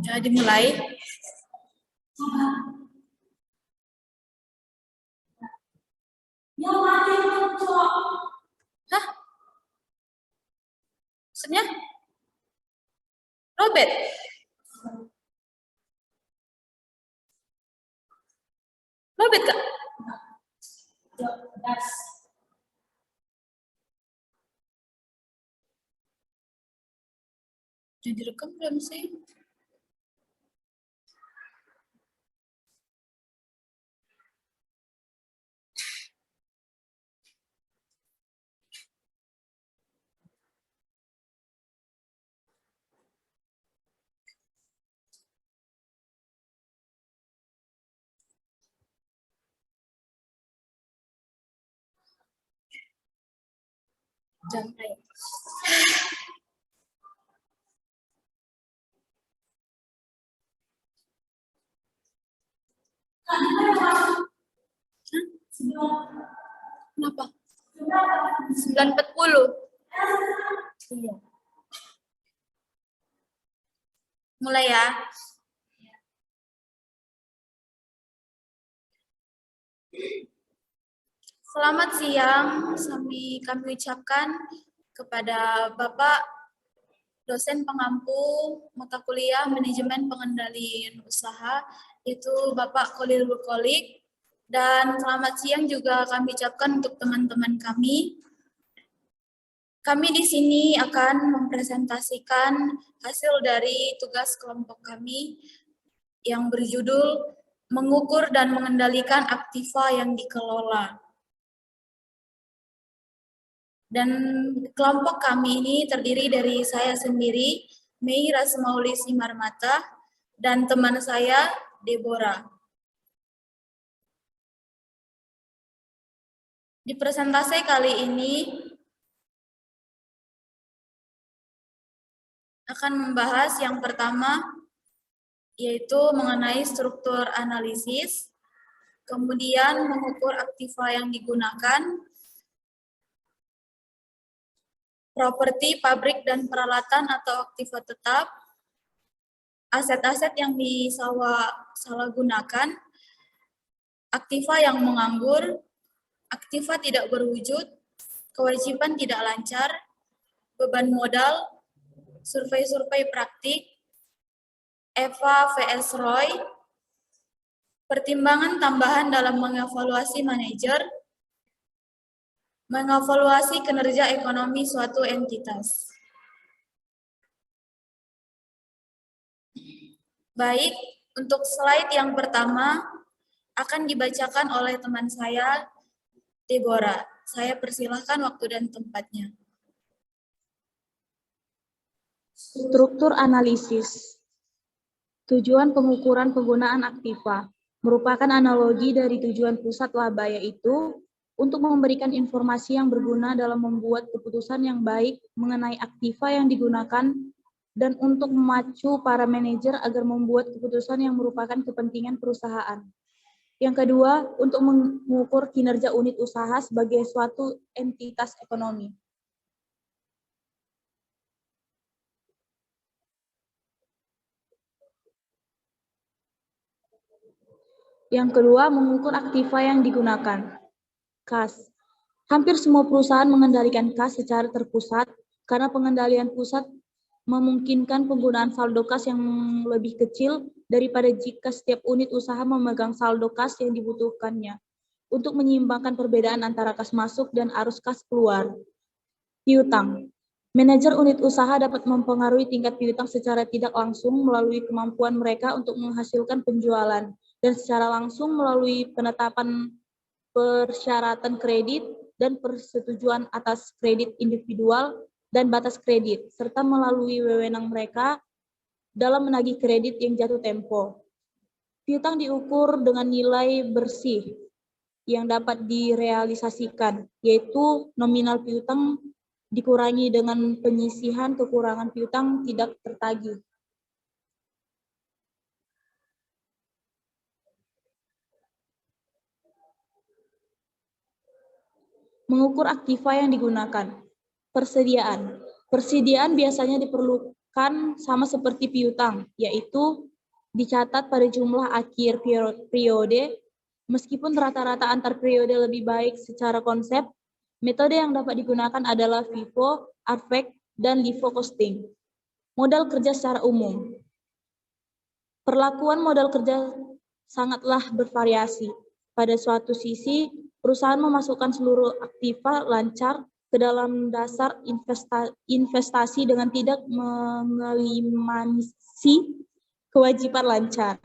Ya, dimulai. Hah? Maksudnya? Robert? Robert, Kak? Jadi direkam belum sih? Jangan. Kenapa? 9.40. Iya. Mulai ya. Selamat siang, kami ucapkan kepada Bapak dosen pengampu mata kuliah Manajemen Pengendalian Usaha, yaitu Bapak Khalil Bukolik. Dan selamat siang juga kami ucapkan untuk teman-teman kami. Kami di sini akan mempresentasikan hasil dari tugas kelompok kami yang berjudul Mengukur dan Mengendalikan Aktiva yang Dikelola. Dan kelompok kami ini terdiri dari saya sendiri, Mei Rasmauli Simarmata, dan teman saya, Deborah. Di presentasi kali ini akan membahas yang pertama, yaitu mengenai struktur analisis, kemudian mengukur aktiva yang digunakan, properti pabrik dan peralatan atau aktiva tetap, aset-aset yang disalahgunakan, aktiva yang menganggur, aktiva tidak berwujud, kewajiban tidak lancar, beban modal, survei-survei praktik, Eva vs. Roy, pertimbangan tambahan dalam mengevaluasi manajer, mengevaluasi kinerja ekonomi suatu entitas. Baik, untuk slide yang pertama akan dibacakan oleh teman saya, Deborah. Saya persilahkan waktu dan tempatnya. Struktur analisis. Tujuan pengukuran penggunaan aktiva merupakan analogi dari tujuan pusat laba, yaitu untuk memberikan informasi yang berguna dalam membuat keputusan yang baik mengenai aktiva yang digunakan dan untuk memacu para manajer agar membuat keputusan yang merupakan kepentingan perusahaan. Yang kedua, untuk mengukur kinerja unit usaha sebagai suatu entitas ekonomi. Yang kedua, mengukur aktiva yang digunakan. Kas. Hampir semua perusahaan mengendalikan kas secara terpusat karena pengendalian pusat memungkinkan penggunaan saldo kas yang lebih kecil daripada jika setiap unit usaha memegang saldo kas yang dibutuhkannya untuk menyeimbangkan perbedaan antara kas masuk dan arus kas keluar. Piutang. Manajer unit usaha dapat mempengaruhi tingkat piutang secara tidak langsung melalui kemampuan mereka untuk menghasilkan penjualan dan secara langsung melalui penetapan persyaratan kredit dan persetujuan atas kredit individual dan batas kredit, serta melalui wewenang mereka dalam menagih kredit yang jatuh tempo. Piutang diukur dengan nilai bersih yang dapat direalisasikan, yaitu nominal piutang dikurangi dengan penyisihan kekurangan piutang tidak tertagih. Mengukur aktiva yang digunakan. Persediaan. Persediaan biasanya diperlukan sama seperti piutang, yaitu dicatat pada jumlah akhir periode, meskipun rata-rata antar periode lebih baik secara konsep. Metode yang dapat digunakan adalah FIFO, ARFAC, dan LIFO costing. Modal kerja secara umum. Perlakuan modal kerja sangatlah bervariasi. Pada suatu sisi, perusahaan memasukkan seluruh aktiva lancar ke dalam dasar investasi dengan tidak mengeliminasi kewajiban lancar.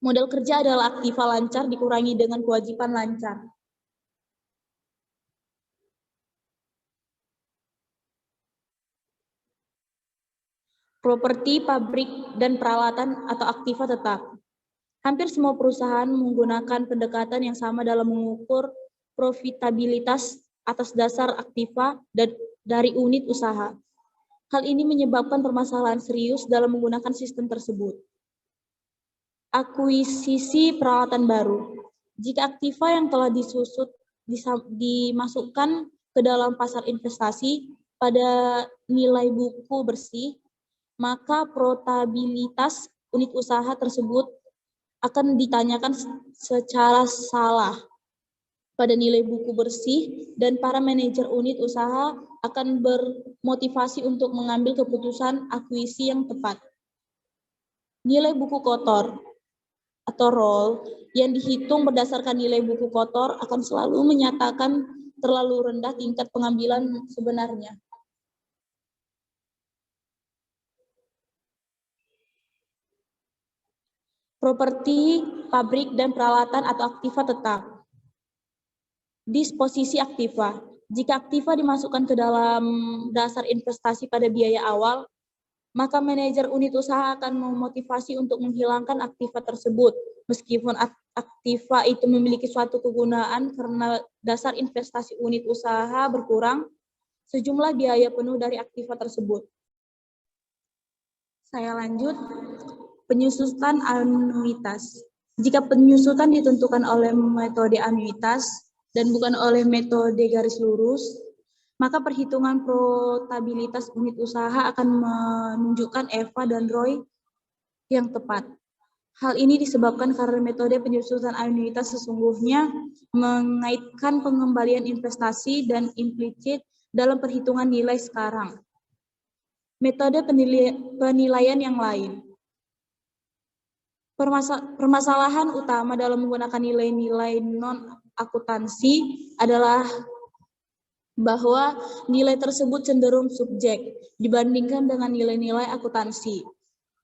Modal kerja adalah aktiva lancar dikurangi dengan kewajiban lancar. Properti, pabrik, dan peralatan atau aktiva tetap. Hampir semua perusahaan menggunakan pendekatan yang sama dalam mengukur profitabilitas atas dasar aktiva dari unit usaha. Hal ini menyebabkan permasalahan serius dalam menggunakan sistem tersebut. Akuisisi peralatan baru. Jika aktiva yang telah dimasukkan ke dalam pasar investasi pada nilai buku bersih, maka profitabilitas unit usaha tersebut akan ditanyakan secara salah pada nilai buku bersih, dan para manajer unit usaha akan bermotivasi untuk mengambil keputusan akuisisi yang tepat. Nilai buku kotor atau roll yang dihitung berdasarkan nilai buku kotor akan selalu menyatakan terlalu rendah tingkat pengambilan sebenarnya. Properti, pabrik, dan peralatan atau aktiva tetap. Disposisi aktiva. Jika aktiva dimasukkan ke dalam dasar investasi pada biaya awal, maka manajer unit usaha akan memotivasi untuk menghilangkan aktiva tersebut. Meskipun aktiva itu memiliki suatu kegunaan karena dasar investasi unit usaha berkurang, sejumlah biaya penuh dari aktiva tersebut. Saya lanjut. Penyusutan anuitas. Jika penyusutan ditentukan oleh metode anuitas dan bukan oleh metode garis lurus, maka perhitungan profitabilitas unit usaha akan menunjukkan Eva dan Roy yang tepat. Hal ini disebabkan karena metode penyusutan anuitas sesungguhnya mengaitkan pengembalian investasi dan implisit dalam perhitungan nilai sekarang. Metode penilaian yang lain. Permasalahan utama dalam menggunakan nilai-nilai non-akuntansi adalah bahwa nilai tersebut cenderung subjek dibandingkan dengan nilai-nilai akuntansi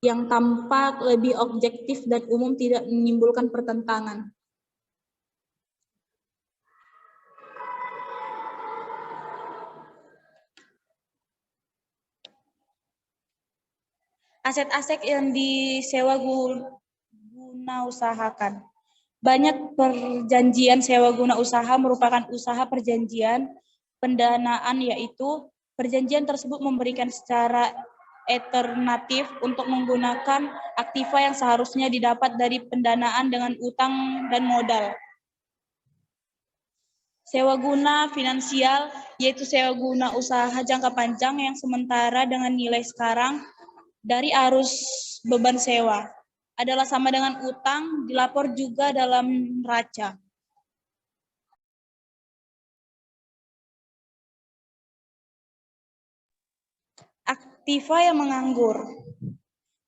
yang tampak lebih objektif dan umum tidak menimbulkan pertentangan. Aset-aset yang disewa guna usahakan. Banyak perjanjian sewa guna usaha merupakan usaha perjanjian pendanaan, yaitu perjanjian tersebut memberikan secara alternatif untuk menggunakan aktiva yang seharusnya didapat dari pendanaan dengan utang dan modal. Sewa guna finansial, yaitu sewa guna usaha jangka panjang yang sementara dengan nilai sekarang dari arus beban sewa adalah sama dengan utang, dilapor juga dalam neraca. Aktiva yang menganggur.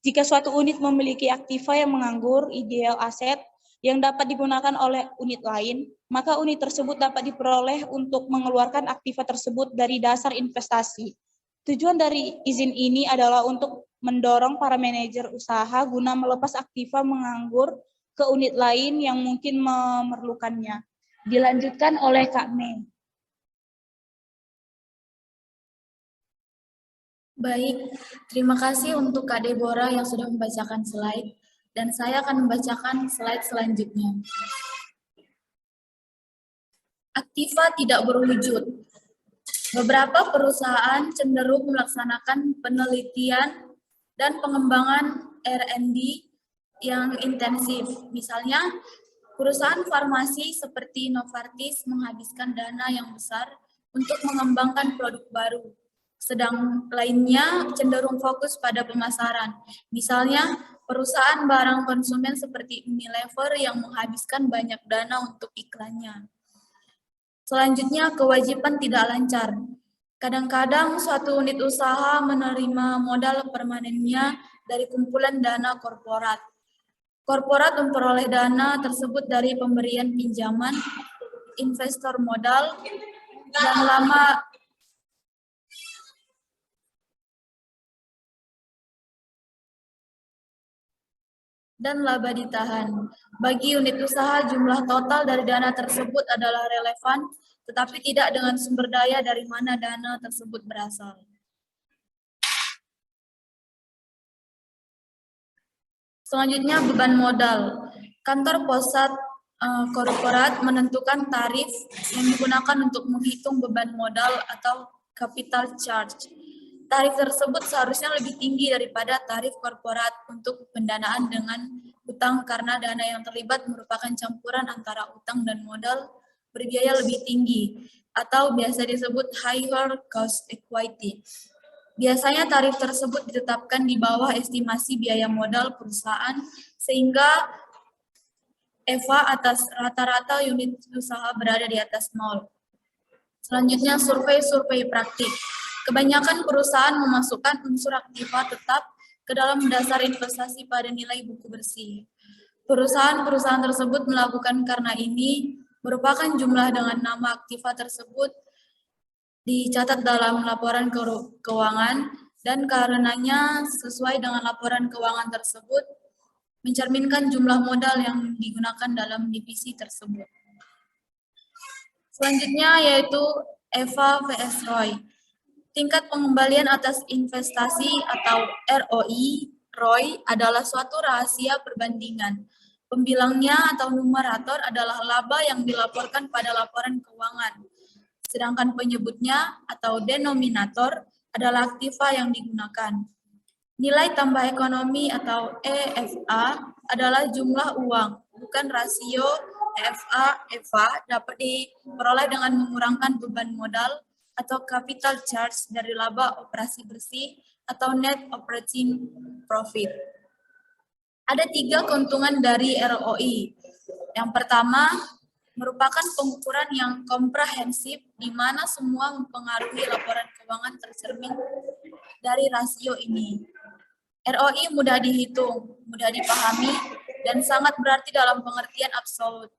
Jika suatu unit memiliki aktiva yang menganggur, ideal aset yang dapat digunakan oleh unit lain, maka unit tersebut dapat diperoleh untuk mengeluarkan aktiva tersebut dari dasar investasi. Tujuan dari izin ini adalah untuk mendorong para manajer usaha guna melepas aktiva menganggur ke unit lain yang mungkin memerlukannya. Dilanjutkan oleh Kak Mei. Baik, terima kasih untuk Kak Deborah yang sudah membacakan slide, dan saya akan membacakan slide selanjutnya. Aktiva tidak berwujud. Beberapa perusahaan cenderung melaksanakan penelitian dan pengembangan R&D yang intensif. Misalnya, Perusahaan farmasi seperti Novartis menghabiskan dana yang besar untuk mengembangkan produk baru, sedang lainnya cenderung fokus pada pemasaran. Misalnya, perusahaan barang konsumen seperti Unilever yang menghabiskan banyak dana untuk iklannya. Selanjutnya, kewajiban tidak lancar. Kadang-kadang suatu unit usaha menerima modal permanennya dari kumpulan dana korporat. Korporat memperoleh dana tersebut dari pemberian pinjaman, investor modal, dan laba ditahan. Bagi unit usaha, jumlah total dari dana tersebut adalah relevan, tetapi tidak dengan sumber daya dari mana dana tersebut berasal. Selanjutnya, beban modal. Kantor pusat korporat menentukan tarif yang digunakan untuk menghitung beban modal atau capital charge. Tarif tersebut seharusnya lebih tinggi daripada tarif korporat untuk pendanaan dengan utang karena dana yang terlibat merupakan campuran antara utang dan modal berbiaya lebih tinggi atau biasa disebut higher cost equity. Biasanya tarif tersebut ditetapkan di bawah estimasi biaya modal perusahaan sehingga EVA atas rata-rata unit usaha berada di atas nol. Selanjutnya, survei praktik. Kebanyakan perusahaan memasukkan unsur aktiva tetap ke dalam dasar investasi pada nilai buku bersih. Perusahaan-perusahaan tersebut melakukan karena ini merupakan jumlah dengan nama aktiva tersebut dicatat dalam laporan keuangan dan karenanya sesuai dengan laporan keuangan tersebut mencerminkan jumlah modal yang digunakan dalam divisi tersebut. Selanjutnya yaitu EVA vs ROI. Tingkat pengembalian atas investasi atau ROI adalah suatu rahasia perbandingan. Pembilangnya atau numerator adalah laba yang dilaporkan pada laporan keuangan. Sedangkan penyebutnya atau denominator adalah aktiva yang digunakan. Nilai tambah ekonomi atau EFA adalah jumlah uang, bukan rasio. EFA dapat diperoleh dengan mengurangkan beban modal atau capital charge dari laba operasi bersih atau net operating profit. Ada 3 keuntungan dari ROI. Yang pertama, merupakan pengukuran yang komprehensif di mana semua mempengaruhi laporan keuangan tercermin dari rasio ini. ROI mudah dihitung, mudah dipahami, dan sangat berarti dalam pengertian absolut.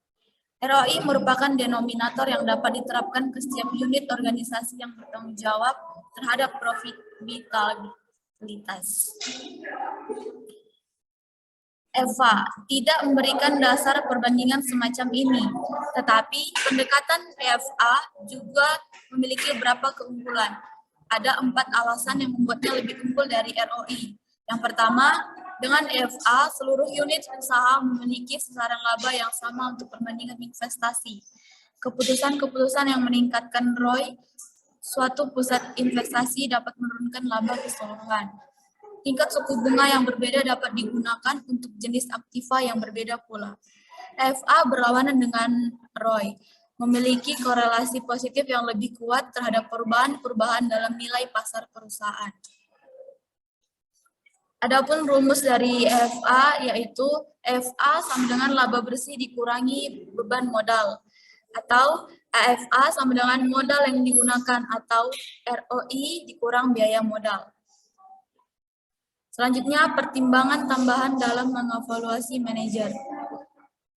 ROI merupakan denominator yang dapat diterapkan ke setiap unit organisasi yang bertanggung jawab terhadap profitabilitas. EVA tidak memberikan dasar perbandingan semacam ini, tetapi pendekatan EVA juga memiliki beberapa keunggulan. Ada 4 alasan yang membuatnya lebih unggul dari ROI. Yang pertama, dengan EVA, seluruh unit usaha memiliki sasaran laba yang sama untuk perbandingan investasi. Keputusan-keputusan yang meningkatkan ROI suatu pusat investasi dapat menurunkan laba keseluruhan. Tingkat suku bunga yang berbeda dapat digunakan untuk jenis aktiva yang berbeda pula. EVA berlawanan dengan ROI, memiliki korelasi positif yang lebih kuat terhadap perubahan-perubahan dalam nilai pasar perusahaan. Adapun rumus dari EVA yaitu EVA sama dengan laba bersih dikurangi beban modal, atau AFA sama dengan modal yang digunakan, atau ROI dikurang biaya modal. Selanjutnya, pertimbangan tambahan dalam mengevaluasi manajer.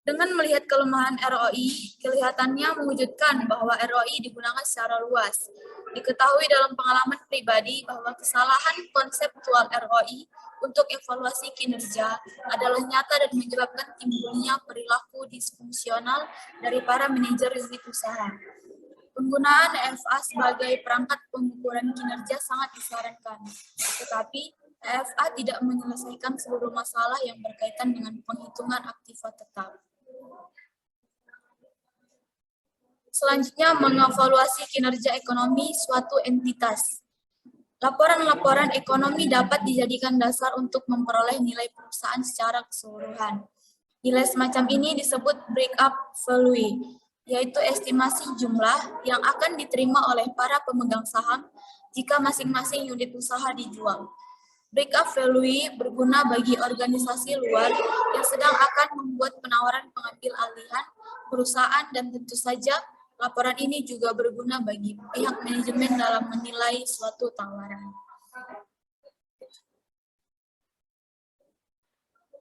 Dengan melihat kelemahan ROI, kelihatannya mewujudkan bahwa ROI digunakan secara luas. Diketahui dalam pengalaman pribadi bahwa kesalahan konseptual ROI untuk evaluasi kinerja adalah nyata dan menyebabkan timbulnya perilaku disfungsional dari para manajer unit usaha. Penggunaan EVA sebagai perangkat pengukuran kinerja sangat disarankan, tetapi EVA tidak menyelesaikan seluruh masalah yang berkaitan dengan penghitungan aktiva tetap. Selanjutnya, mengevaluasi kinerja ekonomi suatu entitas. Laporan-laporan ekonomi dapat dijadikan dasar untuk memperoleh nilai perusahaan secara keseluruhan. Nilai semacam ini disebut break-up value, yaitu estimasi jumlah yang akan diterima oleh para pemegang saham jika masing-masing unit usaha dijual. Break-up value berguna bagi organisasi luar yang sedang akan membuat penawaran pengambil alihan perusahaan, dan tentu saja laporan ini juga berguna bagi pihak manajemen dalam menilai suatu tawaran.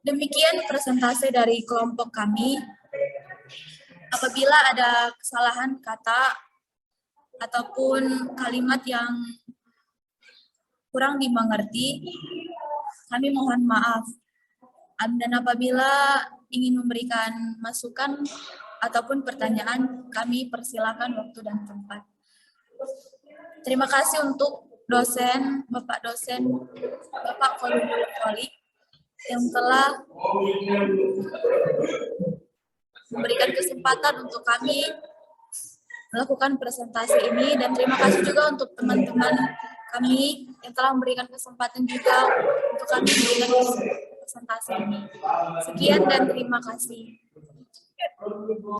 Demikian presentase dari kelompok kami. Apabila ada kesalahan kata ataupun kalimat yang kurang dimengerti, kami mohon maaf. Dan apabila ingin memberikan masukan ataupun pertanyaan, kami persilakan waktu dan tempat. Terima kasih untuk Bapak dosen Bapak Koludul Kholik yang telah memberikan kesempatan untuk kami melakukan presentasi ini, dan terima kasih juga untuk teman-teman kami yang telah memberikan kesempatan juga untuk kami memberikan presentasi ini. Sekian dan terima kasih.